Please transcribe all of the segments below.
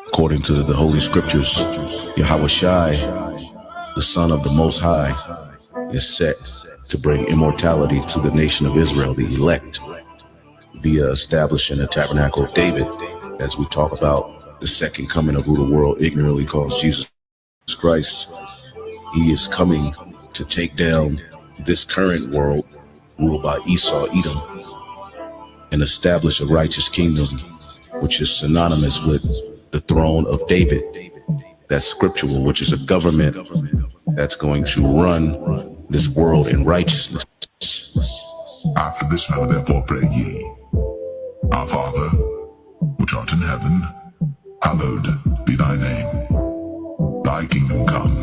According to the Holy Scriptures, Yahweh Shai, the Son of the Most High, is set to bring immortality to the nation of Israel, the elect, via establishing the tabernacle of David, as we talk about the second coming of who the world ignorantly calls Jesus Christ. He is coming to take down this current world ruled by Esau, Edom, and establish a righteous kingdom, which is synonymous with the throne of David. That's scriptural, which is a government that's going to run this world in righteousness. After this manner therefore pray ye, Our Father, which art in heaven, hallowed be thy name. Thy kingdom come,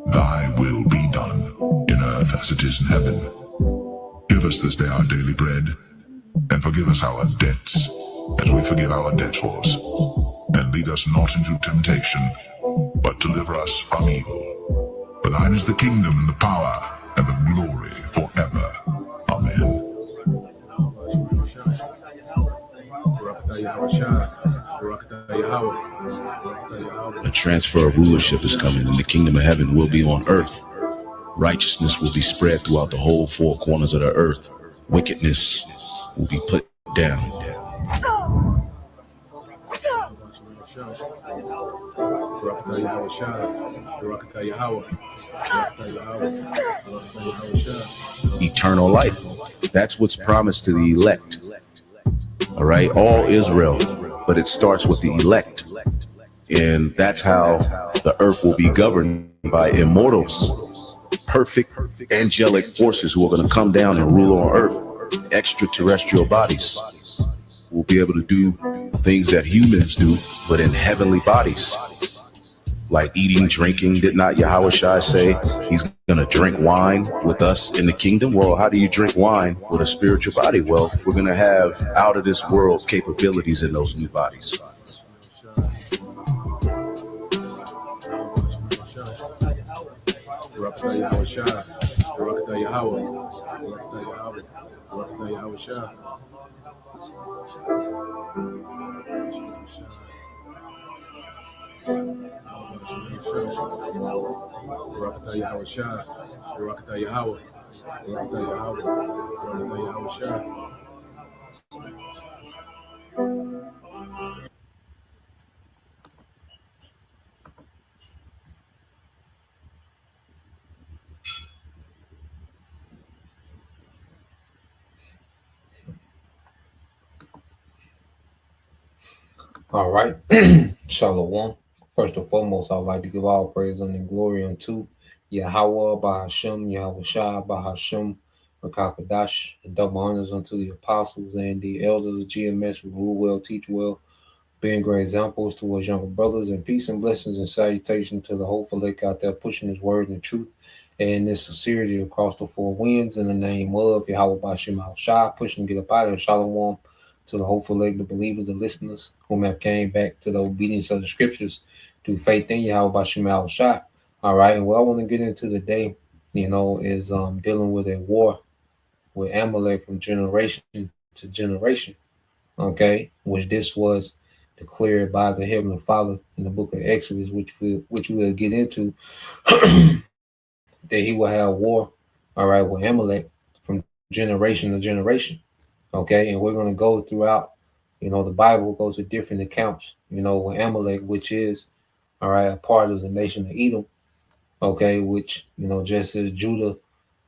thy will be done, in earth as it is in heaven. Give us this day our daily bread, and forgive us our debts, as we forgive our debtors. And lead us not into temptation, but deliver us from evil. For thine is the kingdom, and the power, and the glory forever. Amen. A transfer of rulership is coming, and the kingdom of heaven will be on earth. Righteousness will be spread throughout the whole four corners of the earth. Wickedness will be put down. Eternal life. That's what's promised to the elect. All right, all Israel, but it starts with the elect. And that's how the earth will be governed by immortals, perfect angelic forces who are going to come down and rule on earth. Extraterrestrial bodies will be able to do things that humans do, but in heavenly bodies, like eating, drinking. Did not Yahweh Shai say he's going to drink wine with us in the kingdom? Well, how do you drink wine with a spiritual body? Well, we're going to have out of this world capabilities in those new bodies. All right. Shalom. First and foremost, I would like to give all praise and glory unto Yahweh Bahashem, Yahweh Shai Bahashem, Rakakadash, and double honors unto the apostles and the elders of GMS who rule well, teach well, being great examples towards younger brothers, and peace and blessings and salutation to the hopeful lake out there pushing his word and truth and this sincerity across the four winds in the name of Yahweh Bahashem Yahweh Shai, pushing to get up out of here. Shalom to the hopeful leg, the believers, the listeners, whom have came back to the obedience of the scriptures through faith in Yahweh Bashim Yahweh Shai. All right, and what I want to get into today, is dealing with a war with Amalek from generation to generation. Okay, which this was declared by the Heavenly Father in the book of Exodus, which we'll get into, that he will have war, all right, with Amalek from generation to generation. Okay, and we're going to go throughout, the Bible goes to different accounts, with Amalek, which is, all right, a part of the nation of Edom, okay, which, just as Judah,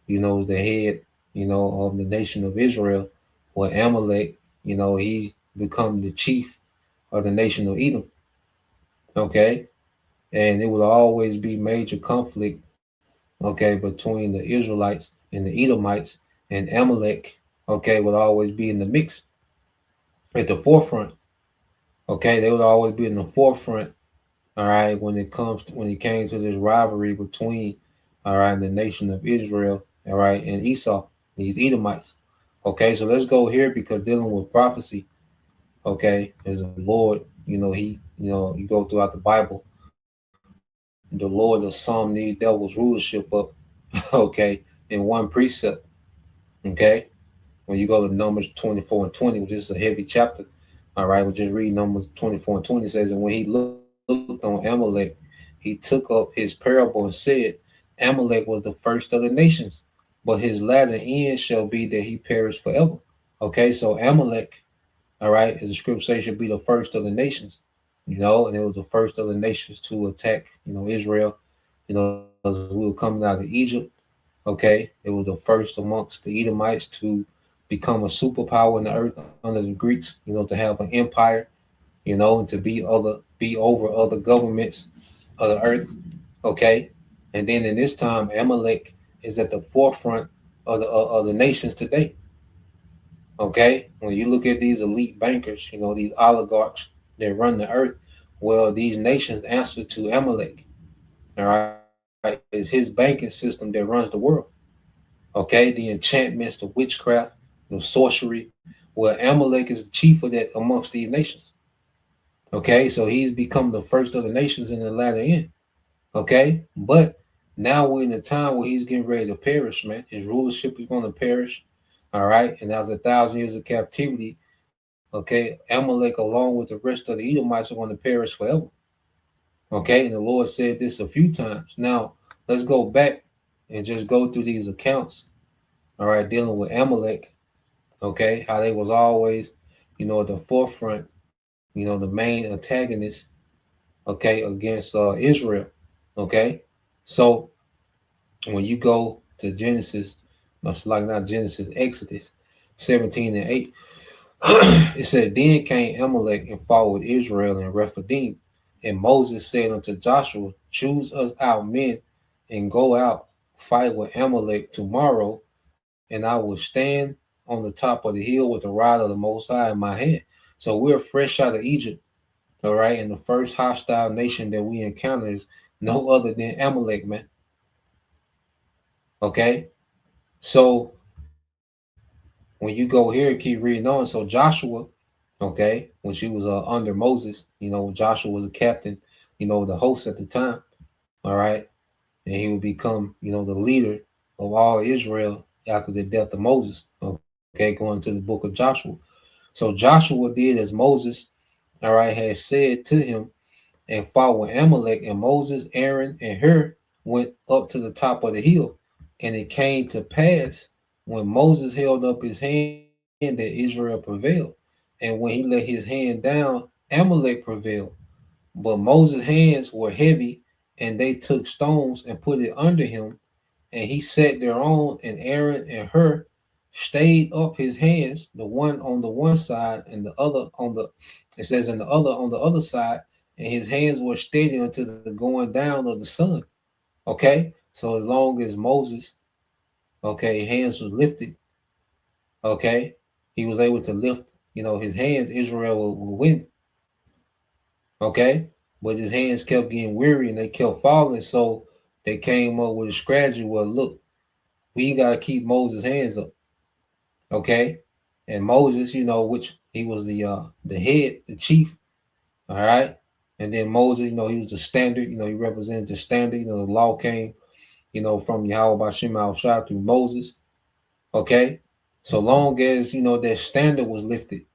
is the head, of the nation of Israel, with Amalek, he become the chief of the nation of Edom, okay, and it will always be major conflict, okay, between the Israelites and the Edomites, and Amalek, okay, will always be in the mix at the forefront. Okay, they would always be in the forefront, all right, when it came to this rivalry between, all right, the nation of Israel, all right, and Esau, these Edomites. Okay, so let's go here, because dealing with prophecy, okay, as the Lord, you go throughout the Bible, the Lord of some need devil's rulership up, okay, in one precept. Okay, when you go to Numbers 24 and 20, which is a heavy chapter. All right, we'll just read Numbers 24 and 20 says, and when he looked on Amalek, he took up his parable and said, Amalek was the first of the nations, but his latter end shall be that he perish forever. Okay, so Amalek, all right, as the scripture says, should be the first of the nations, and it was the first of the nations to attack, Israel, as we were coming out of Egypt. Okay, it was the first amongst the Edomites to become a superpower in the earth under the Greeks, to have an empire, and to be over other governments of the earth. Okay, and then in this time, Amalek is at the forefront of the nations today. Okay, when you look at these elite bankers, these oligarchs that run the earth, well, these nations answer to Amalek. All right, it's his banking system that runs the world. Okay, the enchantments, the witchcraft, sorcery. Well, Amalek is the chief of that amongst these nations. Okay, so he's become the first of the nations in the latter end. Okay, but now we're in a time where he's getting ready to perish, man. His rulership is going to perish. All right, and after 1,000 years of captivity, okay, Amalek, along with the rest of the Edomites, are going to perish forever. Okay, and the Lord said this a few times. Now, let's go back and just go through these accounts. All right, dealing with Amalek. Okay, how they was always, at the forefront, the main antagonist, okay, against Israel. Okay, so when you go to Genesis, much like not Genesis, Exodus 17 and 8, it said, then came Amalek and fought with Israel in Rephidim. And Moses said unto Joshua, choose us out men and go out, fight with Amalek tomorrow, and I will stand on the top of the hill with the rod of the Most High in my hand. So we're fresh out of Egypt, all right? And the first hostile nation that we encounter is no other than Amalek, man. Okay? So when you go here, keep reading on. So Joshua, okay, when she was under Moses, Joshua was a captain, the host at the time, all right, and he would become, the leader of all Israel after the death of Moses. Okay, going to the book of Joshua. So Joshua did as Moses, all right, had said to him, and fought with Amalek, and Moses, Aaron, and Hur went up to the top of the hill. And it came to pass when Moses held up his hand that Israel prevailed. And when he let his hand down, Amalek prevailed. But Moses' hands were heavy, and they took stones and put it under him, and he sat thereon, and Aaron and Hur stayed up his hands, the one on the one side and the other on the, it says, and the other on the other side, and his hands were steady until the going down of the sun. Okay, so as long as Moses, okay, hands was lifted, okay, he was able to lift, his hands, Israel will win. Okay, but his hands kept getting weary and they kept falling, so they came up with a strategy. Well, look, we gotta keep Moses' hands up. Okay, and Moses, which he was the head, the chief. All right, and then Moses, he was the standard. He represented the standard. The law came, from Yahweh Bashim al Shah through Moses. Okay, so long as that standard was lifted,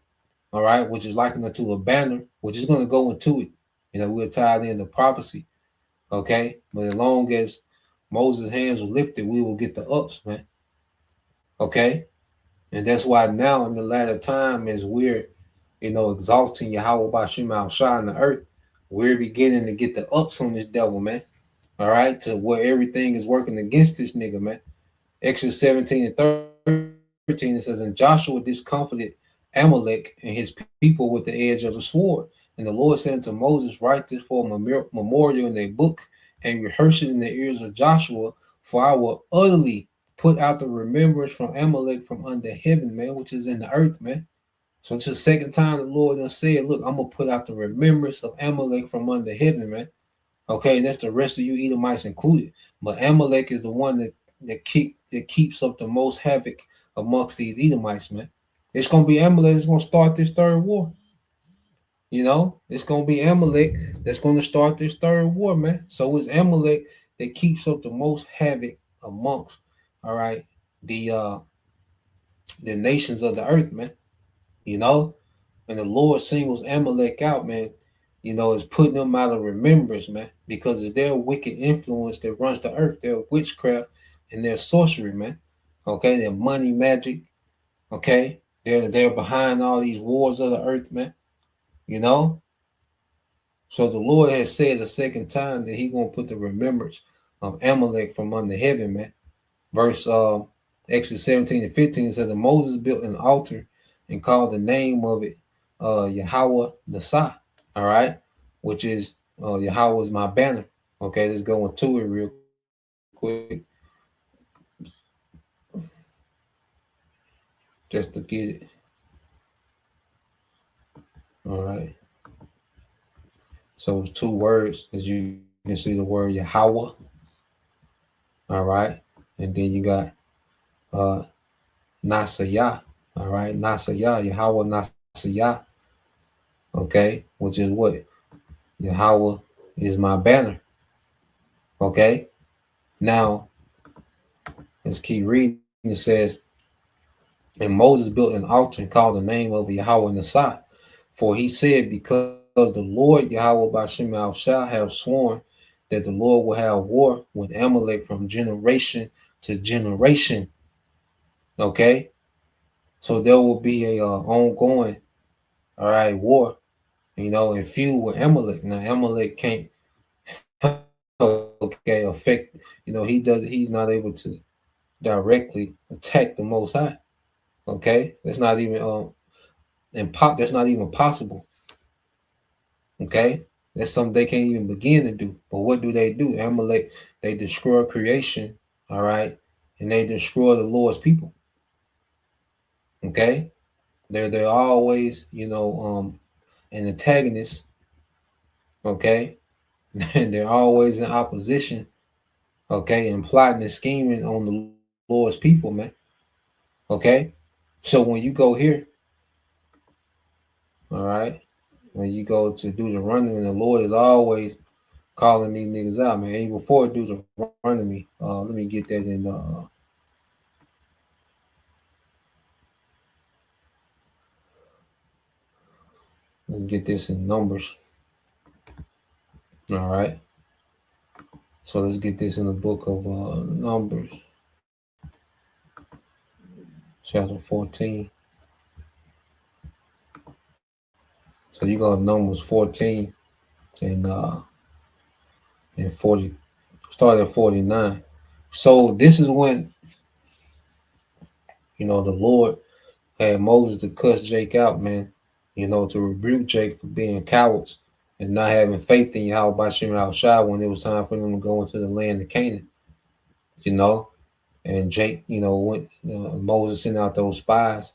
all right, which is likened unto a banner, which is going to go into it. We're tied into prophecy. Okay, but as long as Moses' hands were lifted, we will get the ups, man. Okay, and that's why now in the latter time, as we're, exalting Yahweh Bashim al Shah in the earth, we're beginning to get the ups on this devil, man. All right, to where everything is working against this nigga, man. Exodus 17 and 13, it says, and Joshua discomfited Amalek and his people with the edge of the sword. And the Lord said unto Moses, write this for a memorial in a book and rehearse it in the ears of Joshua, for I will utterly put out the remembrance from Amalek from under heaven, man, which is in the earth, man. So it's the second time the Lord done said, look, I'm going to put out the remembrance of Amalek from under heaven, man. Okay, and that's the rest of you Edomites included. But Amalek is the one that keeps up the most havoc amongst these Edomites, man. It's gonna be Amalek that's gonna start this third war. It's gonna be Amalek that's gonna start this third war, man. So it's Amalek that keeps up the most havoc amongst, all right, the the nations of the earth, man. You know, and the Lord singles Amalek out, man. Is putting them out of remembrance, man, because it's their wicked influence that runs the earth, their witchcraft and their sorcery, man. Okay, their money magic. Okay, they're behind all these wars of the earth, man. You know, so the Lord has said a second time that He gonna put the remembrance of Amalek from under heaven, man. Verse Exodus 17 and 15 says, and Moses built an altar and called the name of it Yahweh Nasa, all right, which is Yahweh is my banner. Okay, let's go into it real quick. Just to get it. All right. So it's two words, as you can see the word Yahweh. All right. And then you got uh Nasayah. All right. Nasayah, Yahweh Nasayah. Okay. Which is what? Yahweh is my banner. Okay. Now, let's keep reading. It says, and Moses built an altar and called the name of Yahweh Nasa. For he said, because the Lord Yahweh Bashem shall have sworn that the Lord will have war with Amalek from generation to generation. Okay, so there will be a ongoing, all right, war. And feud with Amalek. Now Amalek can't, okay, affect. He's not able to directly attack the Most High. Okay, that's not even that's not even possible. Okay, that's something they can't even begin to do. But what do? Amalek, they destroy creation, all right, and they destroy the Lord's people. Okay, they're always an antagonist. Okay, and they're always in opposition. Okay, and plotting and scheming on the Lord's people, man. Okay, so when you go here, all right, when you go to do the running, and the Lord is always calling these niggas out, man. Even before it do the running me, let me get that in. Let's get this in Numbers. All right. So let's get this in the book of Numbers, chapter 14. So you go to Numbers 14 and 40, start at 49. So this is when the Lord had Moses to cuss Jake out, man. To rebuke Jake for being cowards and not having faith in Yahweh Bashem Shai when it was time for them to go into the land of Canaan. You know, and Jake, went Moses sent out those spies.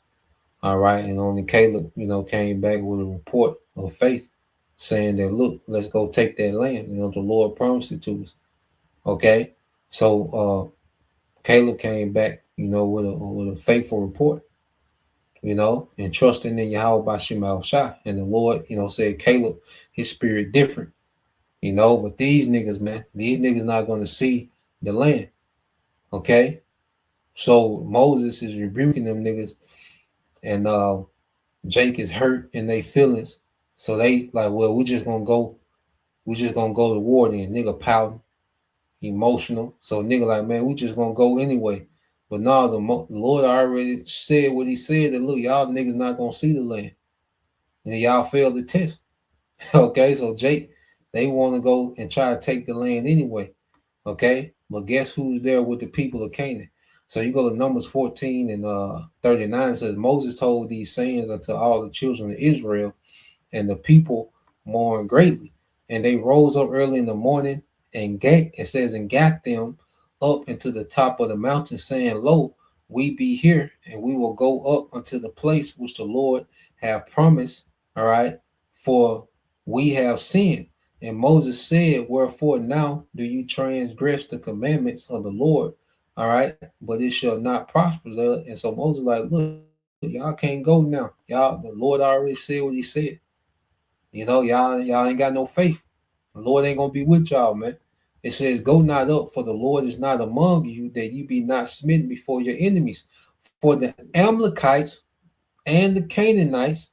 All right, and only Caleb, came back with a report of faith, saying that look, let's go take that land. The Lord promised it to us. Okay, so Caleb came back, with a faithful report, and trusting in Yahweh Bashem Shai. And the Lord, said Caleb, his spirit different, but these niggas, man, these niggas not going to see the land. Okay, so Moses is rebuking them niggas, and Jake is hurt in their feelings. So they like, well, we just gonna go to war then. Nigga pouting, emotional. So nigga like, man, we just gonna go anyway. But nah, the Lord already said what he said, that look, y'all niggas not gonna see the land. And y'all failed the test. Okay, so Jake, they want to go and try to take the land anyway. Okay, but guess who's there with the people of Canaan? So you go to Numbers 14 and 39. It says, Moses told these sayings unto all the children of Israel, and the people mourned greatly. And they rose up early in the morning and got them up into the top of the mountain, saying, lo, we be here, and we will go up unto the place which the Lord have promised. All right, for we have sinned. And Moses said, wherefore now do you transgress the commandments of the Lord? All right, but it shall not prosper. And so Moses like, look, y'all can't go now. Y'all, the Lord already said what he said. Y'all ain't got no faith. The Lord ain't gonna be with y'all, man. It says, go not up, for the Lord is not among you, that you be not smitten before your enemies. for the Amalekites and the Canaanites.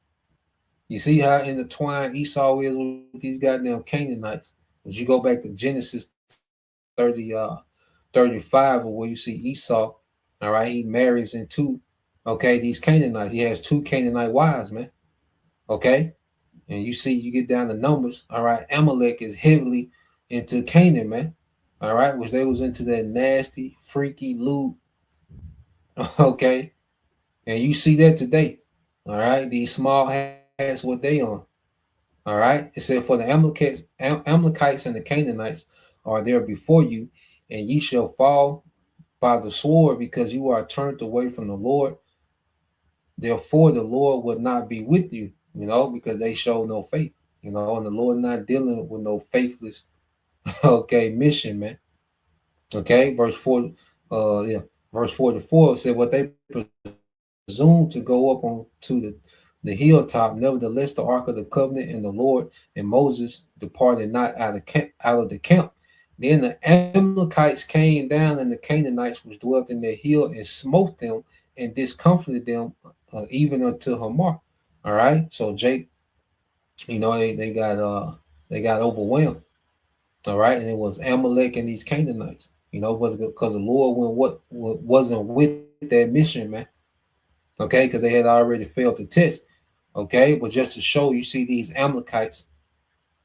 You see how intertwined Esau is with these goddamn Canaanites. As you go back to Genesis 35, or where you see Esau, all right, he marries into, okay, these Canaanites. He has two Canaanite wives, man. Okay, and you see, you get down to Numbers, all right. Amalek is heavily into Canaan, man. All right, which they was into that nasty, freaky loot. Okay, and you see that today. All right, these small hats, what they on. All right, it said, for the Amalekites and the Canaanites are there before you, and ye shall fall by the sword, because you are turned away from the Lord. Therefore, the Lord will not be with you, because they show no faith, and the Lord not dealing with no faithless, okay, mission, man. Okay, verse 4, yeah, verse 44 said, what they presumed to go up on to the hilltop. Nevertheless, the ark of the covenant and the Lord and Moses departed not out of the camp. Then the Amalekites came down, and the Canaanites which dwelt in their hill, and smote them and discomfited them, even unto Hamar. All right, so Jake, they got overwhelmed. All right, and it was Amalek and these Canaanites. Was because the Lord wasn't with that mission, man. Okay, because they had already failed the test. Okay, but just to show, you see these Amalekites,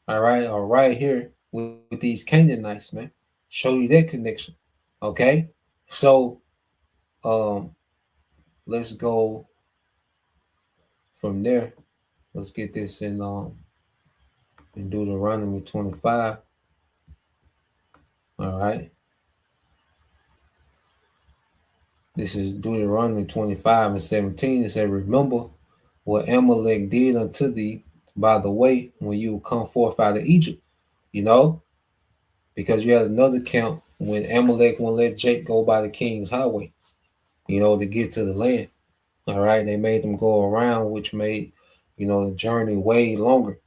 all right, are right here with these Canaanites, man. Show you that connection. Okay, so um, let's go from there. Let's get this in Deuteronomy 25. All right, this is Deuteronomy 25 and 17. It said, remember what Amalek did unto thee by the way when you come forth out of Egypt. You know, because you had another count when Amalek won't let Jake go by the king's highway, to get to the land. All right, they made them go around, which made, the journey way longer.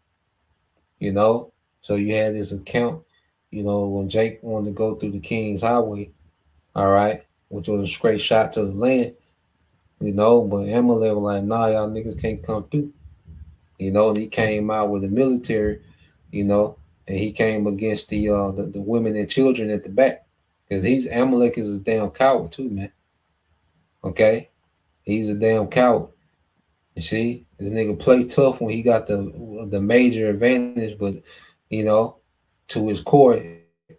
You know, so you had this account, when Jake wanted to go through the king's highway. All right, which was a straight shot to the land. But Amalek was like, nah, y'all niggas can't come through. And he came out with the military, you know, and he came against the women and children at the back, because he's Amalek is a damn coward too, man. Okay, he's a damn coward. You see, this nigga play tough when he got the major advantage, but you know, to his core,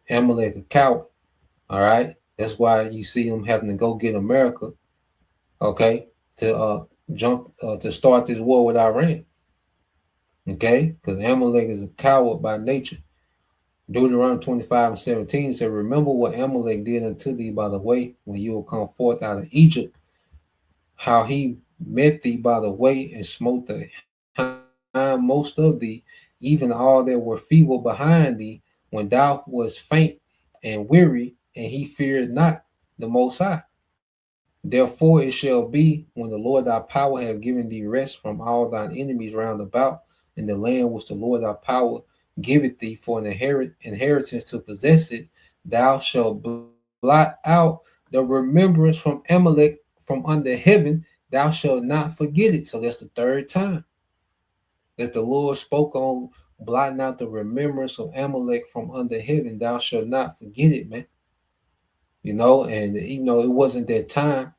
Amalek a coward. All right, that's why you see him having to go get America. Okay, to jump to start this war with Iran. Okay, because Amalek is a coward by nature. Deuteronomy 25 and 17 said, remember what Amalek did unto thee by the way when you will come forth out of Egypt, how he met thee by the way and smote the hindmost of thee, even all that were feeble behind thee, when thou wast faint and weary, and he feared not the Most High. Therefore it shall be, when the Lord thy power have given thee rest from all thine enemies round about, in the land which the Lord thy power giveth thee for an inheritance to possess it, thou shalt blot out the remembrance from Amalek from under heaven, thou shalt not forget it. So that's the third time that the Lord spoke on blotting out the remembrance of Amalek from under heaven. Thou shalt not forget it, man. And it wasn't that time,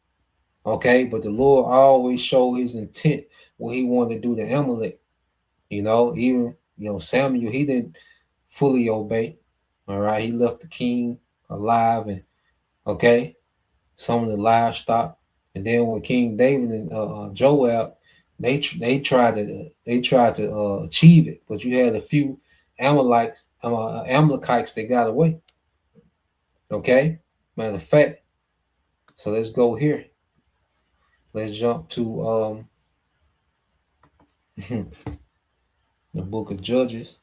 okay, but the Lord always showed his intent, what he wanted to do to Amalek. Even Samuel, he didn't fully obey. All right, he left the king alive, and okay, some of the livestock. And then when King David and Joab, they tried to achieve it, but you had a few Amalekites that got away. Okay, matter of fact. So let's go here. Let's jump to the book of Judges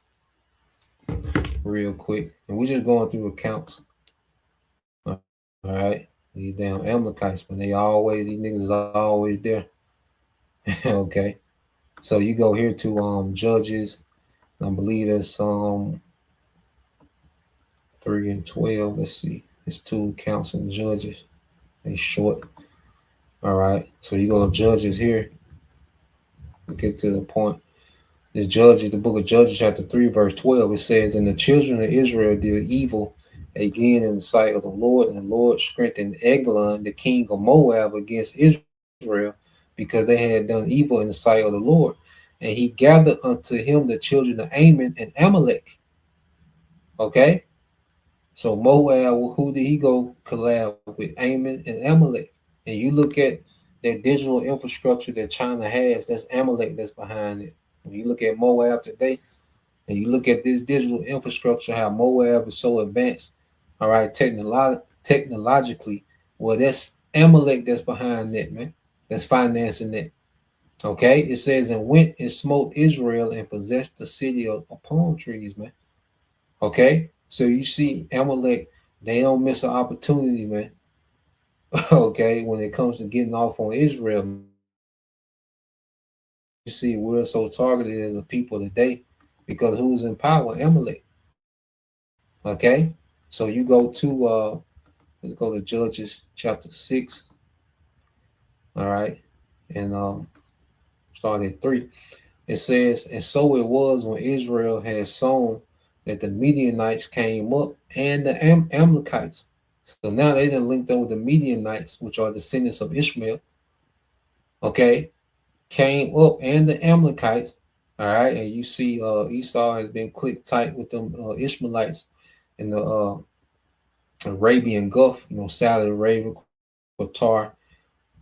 real quick, and we're just going through accounts. All right, these damn Amalekites, but these niggas is always there. Okay, so you go here to Judges, I believe that's 3 and 12. Let's see, it's 2 accounts in Judges. They short. All right. So you go to Judges here. We get to the point. The Judges, the book of Judges, chapter 3, verse 12, it says, "And the children of Israel did evil again in the sight of the Lord, and the Lord strengthened Eglon, the king of Moab, against Israel, because they had done evil in the sight of the Lord. And he gathered unto him the children of Ammon and Amalek." Okay? So Moab, who did he go collab with? Ammon and Amalek. And you look at that digital infrastructure that China has, that's Amalek that's behind it. When you look at Moab today, and you look at this digital infrastructure, how Moab is so advanced, all right, technologically, well, that's Amalek that's behind that, man. That's financing that. Okay, it says, "And went and smote Israel and possessed the city of palm trees," man. Okay, so you see, Amalek, they don't miss an opportunity, man. Okay, when it comes to getting off on Israel, man. You see, we're so targeted as a people today because who's in power? Amalek. Okay, so you go to let's go to Judges chapter 6, all right, and start at 3. It says, "And so it was when Israel had sown that the Midianites came up and the Amalekites." So now they done linked up with the Midianites, which are descendants of Ishmael, okay, came up and the Amalekites, all right, and you see Esau has been clicked tight with them Ishmaelites in the Arabian Gulf, Saudi Arabia, Qatar,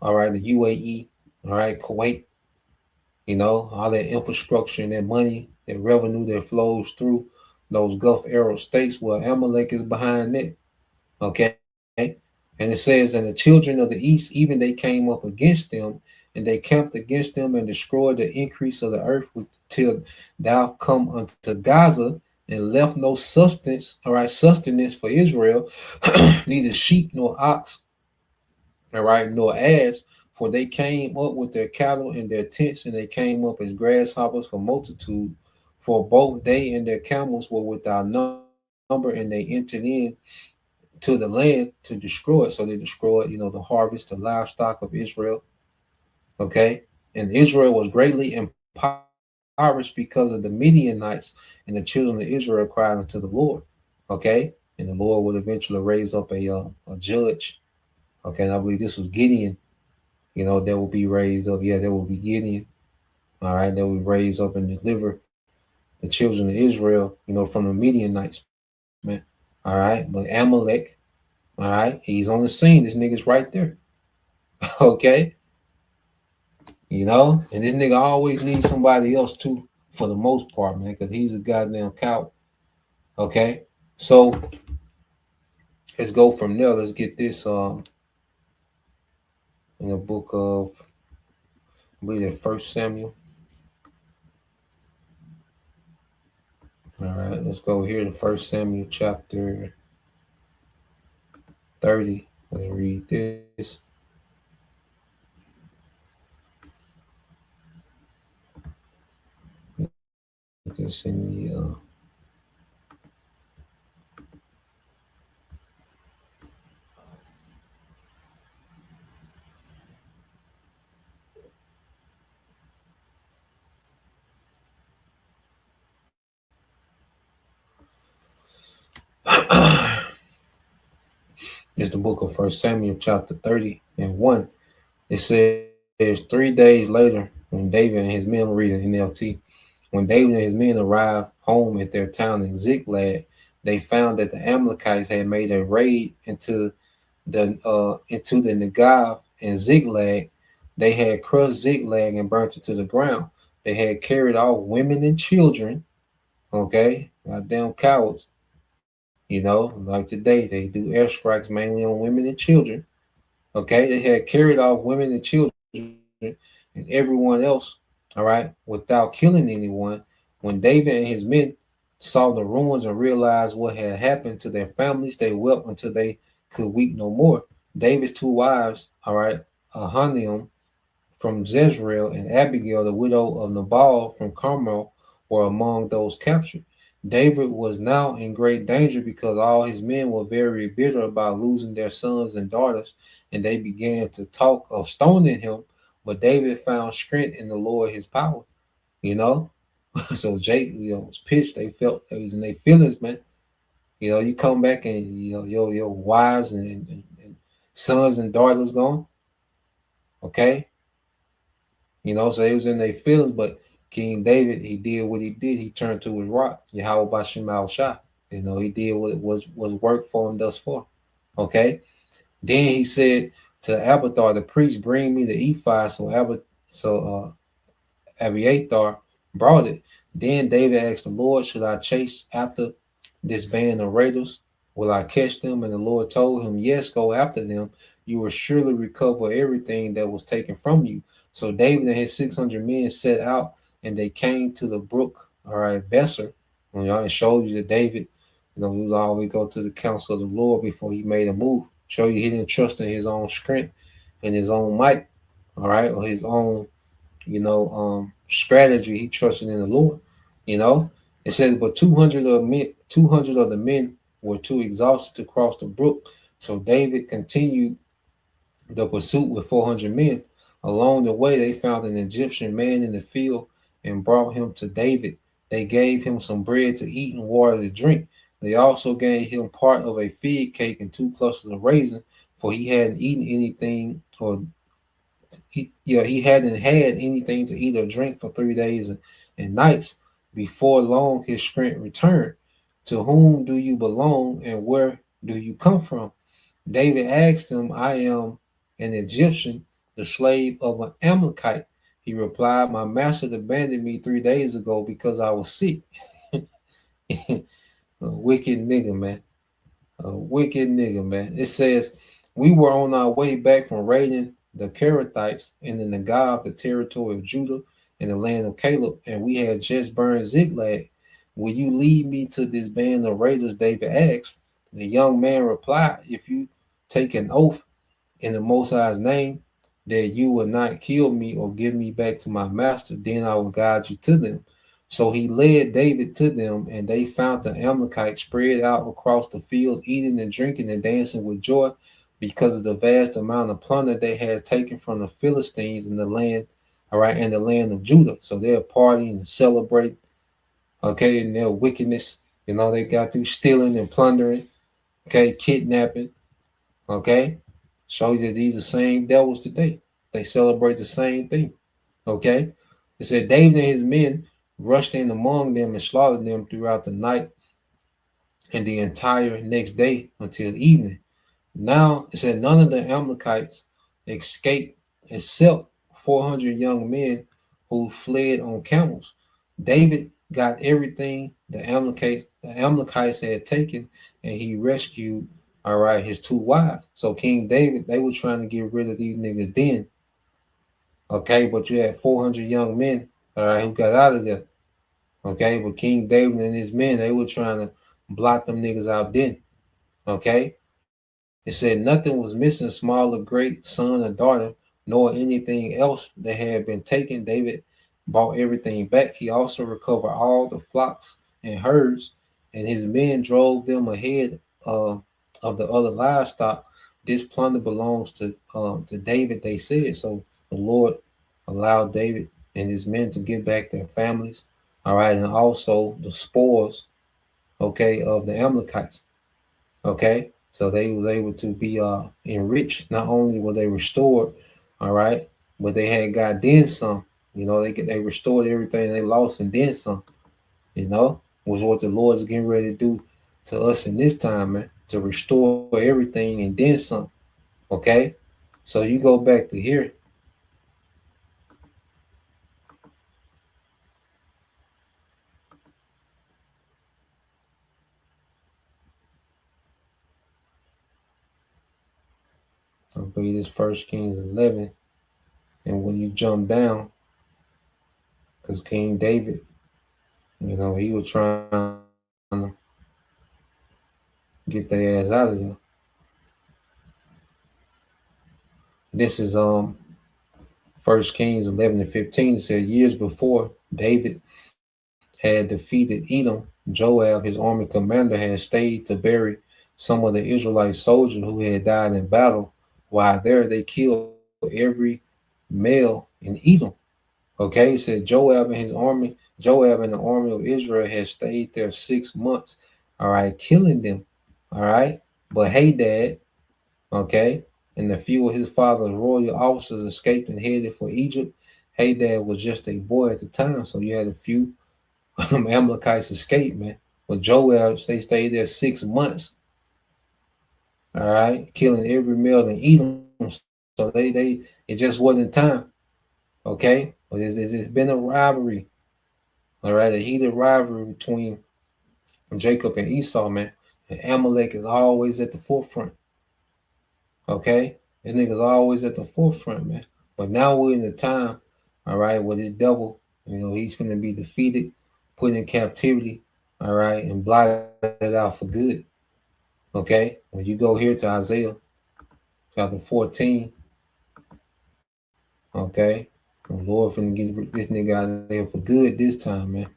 all right, the UAE, all right, Kuwait, all that infrastructure and that money, that revenue that flows through those Gulf Arab states. Well, Amalek is behind it. Okay. And it says, "And the children of the east, even they came up against them, and they camped against them and destroyed the increase of the earth till thou come unto Gaza, and left no substance, all right, sustenance for Israel, neither sheep nor ox, all right, nor ass, for they came up with their cattle and their tents, and they came up as grasshoppers for multitude. For both they and their camels were without number, and they entered in to the land to destroy it." So they destroyed, the harvest, the livestock of Israel. Okay. And Israel was greatly impoverished because of the Midianites, and the children of Israel cried unto the Lord. Okay. And the Lord would eventually raise up a judge. Okay. And I believe this was Gideon, that will be raised up. Yeah, that will be Gideon. All right. That will raise up and deliver the children of Israel, from the Midianites, man. All right. But Amalek, all right, he's on the scene. This nigga's right there. Okay. And this nigga always needs somebody else too, for the most part, man, because he's a goddamn coward. Okay. So let's go from there. Let's get this in the book of, I believe that First Samuel. All right, let's go here to First Samuel chapter 30. Let's read this. Put this in the it's the book of First Samuel chapter 30 and 1. It says, 3 days later, when David and his men, I'm reading NLT, when David and his men arrived home at their town in Ziklag, they found that the Amalekites had made a raid into the Negev and Ziklag. They had crushed Ziklag and burnt it to the ground. They had carried off women and children. Okay, goddamn cowards. Like today, they do airstrikes mainly on women and children. Okay, they had carried off women and children and everyone else, all right, without killing anyone. When David and his men saw the ruins and realized what had happened to their families, they wept until they could weep no more. David's two wives, all right, Ahinoam from Jezreel and Abigail, the widow of Nabal from Carmel, were among those captured. David was now in great danger because all his men were very bitter about losing their sons and daughters, and they began to talk of stoning him. But David found strength in the Lord his power, you know. So Jake, was pissed. They felt they was in their feelings, man. You come back and your wives and sons and daughters gone, okay? So they was in their feelings, but King David, he did what he did. He turned to his rock, Yahweh Bashim Al Shah. He did what was work for him thus far. Okay. Then he said to Abathar the priest, "Bring me the ephod." Abiathar brought it. Then David asked the Lord, "Should I chase after this band of raiders? Will I catch them?" And the Lord told him, "Yes, go after them. You will surely recover everything that was taken from you." So David and his 600 men set out, and they came to the brook, all right, Besser. It showed you that David, he would always go to the counsel of the Lord before he made a move. Show you he didn't trust in his own strength and his own might, all right, or his own strategy. He trusted in the Lord. It says, but 200 of the men were too exhausted to cross the brook. So David continued the pursuit with 400 men. Along the way, they found an Egyptian man in the field and brought him to David. They gave him some bread to eat and water to drink. They also gave him part of a fig cake and 2 clusters of raisin, for he hadn't eaten anything he hadn't had anything to eat or drink for 3 days and nights. Before long, his strength returned. To whom do you belong, and where do you come from? David asked him, "I am an Egyptian, the slave of an Amalekite." He replied, "My master abandoned me 3 days ago because I was sick." A wicked nigga, man. A wicked nigga, man. It says, "We were on our way back from raiding the Kerethites in the Negev, the territory of Judah, in the land of Caleb, and we had just burned Ziklag. Will you lead me to this band of raiders?" David asked. The young man replied, "If you take an oath in the Most High's name that you will not kill me or give me back to my master, then I will guide you to them." So he led David to them, and they found the Amalekites spread out across the fields, eating and drinking and dancing with joy because of the vast amount of plunder they had taken from the Philistines in the land, all right, in the land of Judah. So they're partying and celebrating, okay, in their wickedness. They got through stealing and plundering, okay, kidnapping, okay. Show you that these are the same devils today. They celebrate the same thing, okay. It said David and his men rushed in among them and slaughtered them throughout the night and the entire next day until evening. Now it said none of the Amalekites escaped except 400 young men who fled on camels. David got everything the Amalekites had taken, and he rescued, all right, his 2 wives. So King David, they were trying to get rid of these niggas then, okay, but you had 400 young men, all right, who got out of there, okay, but King David and his men, they were trying to blot them niggas out then, okay. It said nothing was missing, small or great, son or daughter, nor anything else that had been taken. David bought everything back. He also recovered all the flocks and herds, and his men drove them ahead of the other livestock. This plunder belongs to David, they said. So the Lord allowed David and his men to get back their families, all right, and also the spoils, okay, of the Amalekites. Okay, so they was able to be enriched. Not only were they restored, all right, but they had got then some. They restored everything they lost and then some. Was what the Lord's getting ready to do to us in this time, man. To restore everything and then some. Okay, so you go back to here. I believe this First Kings 11, and when you jump down, because King David, he was trying to get their ass out of there. This is First Kings 11 and 15. It said years before David had defeated Edom, Joab, his army commander, had stayed to bury some of the Israelite soldiers who had died in battle. While there, they killed every male in Edom. Okay, it said Joab and the army of Israel had stayed there 6 months, all right, killing them, all right. But Hadad, okay, and a few of his father's royal officers escaped and headed for Egypt. Hadad was just a boy at the time, so you had a few Amalekites escape, man. But Joab, they stayed there 6 months, all right, killing every male in Edom. So they it just wasn't time, okay. But it's been a rivalry, all right, a heated rivalry between Jacob and Esau, man. And Amalek is always at the forefront, okay. This nigga's always at the forefront, man. But now we're in the time, all right, where the devil, he's finna be defeated, put in captivity, all right, and blotted out for good. Okay? When you go here to Isaiah chapter 14, okay, the Lord finna get this nigga out of there for good this time, man.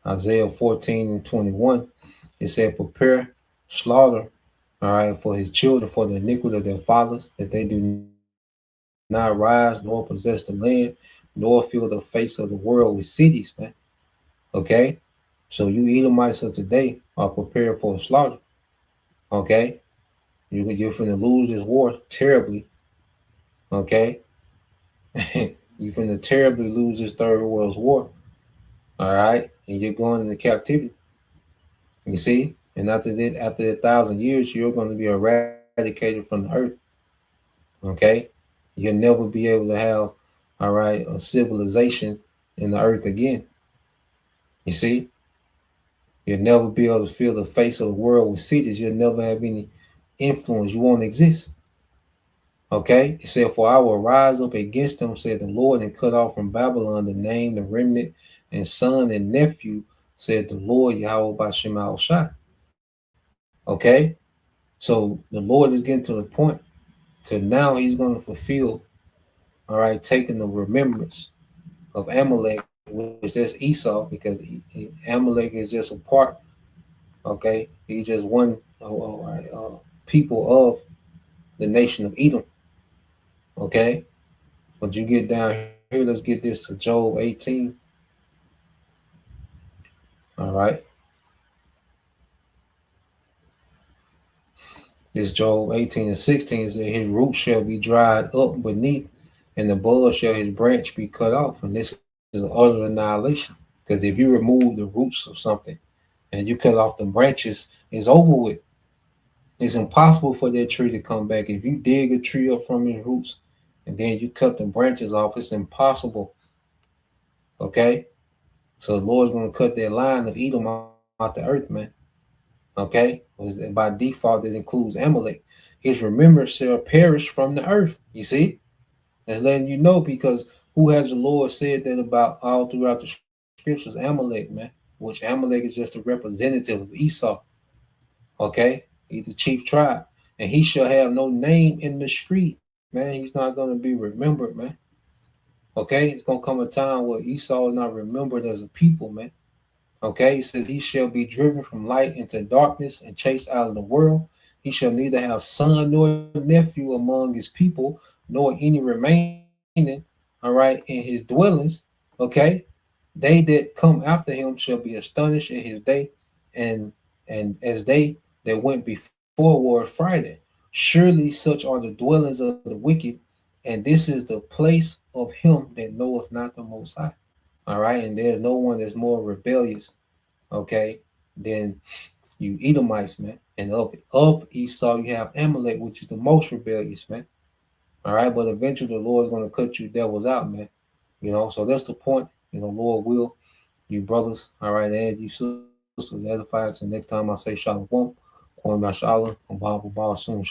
Isaiah 14 and 21, it said, prepare slaughter, all right, for his children, for the iniquity of their fathers, that they do not rise nor possess the land, nor fill the face of the world with cities, man. Okay? So you Edomites of today are prepared for a slaughter. Okay? You're finna lose this war terribly. Okay? You're finna terribly lose this third world's war. All right? And you're going into captivity. You see? And after 1,000 years, you're going to be eradicated from the earth. Okay? You'll never be able to have, all right, a civilization in the earth again. You see? You'll never be able to fill the face of the world with cities. You'll never have any influence. You won't exist. Okay? It said, for I will rise up against them, said the Lord, and cut off from Babylon the name, the remnant, and son and nephew, said the Lord, Yahweh Bashem Al Shai. Okay? So the Lord is getting to the point to now he's going to fulfill, all right, taking the remembrance of Amalek, which is Esau, because Amalek is just a part, okay? He's just one, all right, people of the nation of Edom, okay? But you get down here, let's get this to Job 18, all right? This Job 18 and 16 says, his root shall be dried up beneath, and the bud shall his branch be cut off. And this is utter annihilation. Because if you remove the roots of something and you cut off the branches, it's over with. It's impossible for that tree to come back. If you dig a tree up from its roots and then you cut the branches off, it's impossible. Okay? So the Lord's going to cut that line of Edom out the earth, man. Okay? By default, it includes Amalek. His remembrance shall perish from the earth. You see? That's letting you know, because who has the Lord said that about all throughout the scriptures? Amalek, man. Which Amalek is just a representative of Esau. Okay? He's the chief tribe. And he shall have no name in the street, man. He's not going to be remembered, man. Okay? It's going to come a time where Esau is not remembered as a people, man. Okay, he says, he shall be driven from light into darkness and chased out of the world. He shall neither have son nor nephew among his people, nor any remaining, all right, in his dwellings. Okay, they that come after him shall be astonished at his day, and as they that went before were frightened. Surely such are the dwellings of the wicked, and this is the place of him that knoweth not the Most High. All right, and there's no one that's more rebellious, okay, then you Edomites, man. And of Esau, you have Amalek, which is the most rebellious, man. All right, but eventually the Lord's going to cut you devils out, man. So that's the point. Lord will, you brothers, all right, and you sisters edify us. And next time I say Shalom, Kwame Mashallah, Bible Ball soon.